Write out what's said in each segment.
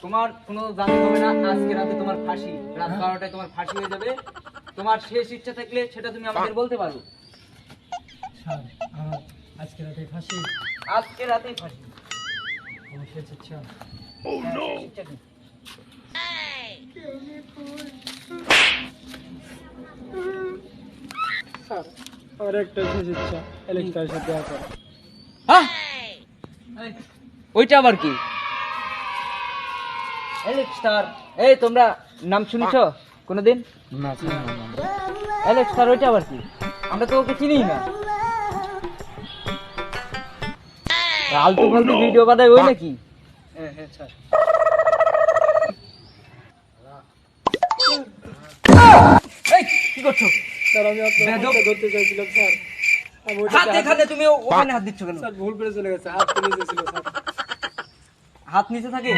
তোমার কোনো জানতে হবে না, আজকে রাতে তোমার ফাঁসি, রাত 12টায় তোমার ফাঁসি হয়ে যাবে। তোমার শেষ ইচ্ছা থাকলে সেটা তুমি আমাদের বলতে পারো। স্যার আমার আজকে রাতে ফাঁসি। আজকে রাতেই ফাঁসি। আমার শেষ ইচ্ছা। শেষ ইচ্ছা কি? স্যার আমার একটা শেষ ইচ্ছা, এলেক্সটার সাথে দেখা করা। হ্যাঁ, ওইটা আবার কি? এলেক্স স্টার, এই তোমরা নাম শুনেছো কোনোদিন? না স্যার, এলেক্স স্টার ওইটা আবার কি? আমরা তো ওকে চিনি না। আলতু ফালতু ভিডিও বানায় ওই নাকি? হ্যাঁ হ্যাঁ স্যার। এই কি করছো? স্যার আমি আপনার বেয়াদব। হাতটা ধরতে চাইছিলাম স্যার। আমি ওইটাতে হাত এখানে, তুমি ওখানে হাত দিচ্ছ কেন? স্যার ভুল করে চলে গেছে, হাত তো নিচে ছিল স্যার। হাত নিচে থাকে?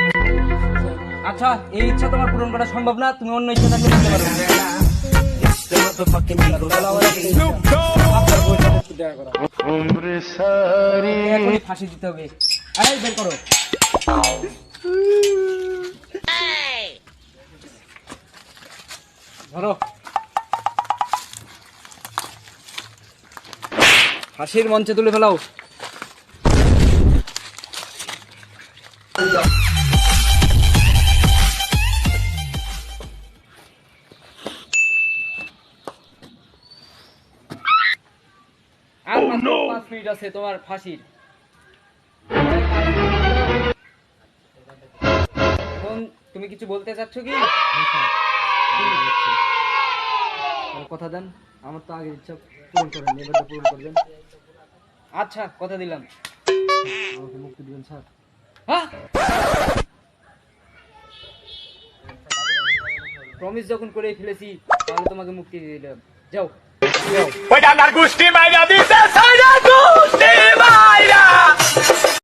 আচ্ছা, এই ইচ্ছা তোমার পূরণ করা সম্ভব না, তুমি অন্য ইচ্ছা থাকলে করতে পারো। আপনার বউয়ের সাথে একটু দেখা করা। এখনই ফাঁসি দিতে হবে। এই বের করো। ধরো। ফাঁসির মঞ্চে তুলে ফেলাও। আর মাত্র 5 মিনিট আছে তোমার ফাঁসির। এখন তুমি কিছু বলতে চাচ্ছ কি? কথা দেন, আমার তো আগের ইচ্ছা পূরণ করেন, এবারটা পূরণ করবেন। আচ্ছা, কথা দিলাম। আমাকে মুক্তি দিবেন স্যার। হ্যাঁ, প্রমিস যখন করে ফেলেছি তাহলে তোমাকে মুক্তি দিয়ে দিলাম। যাও।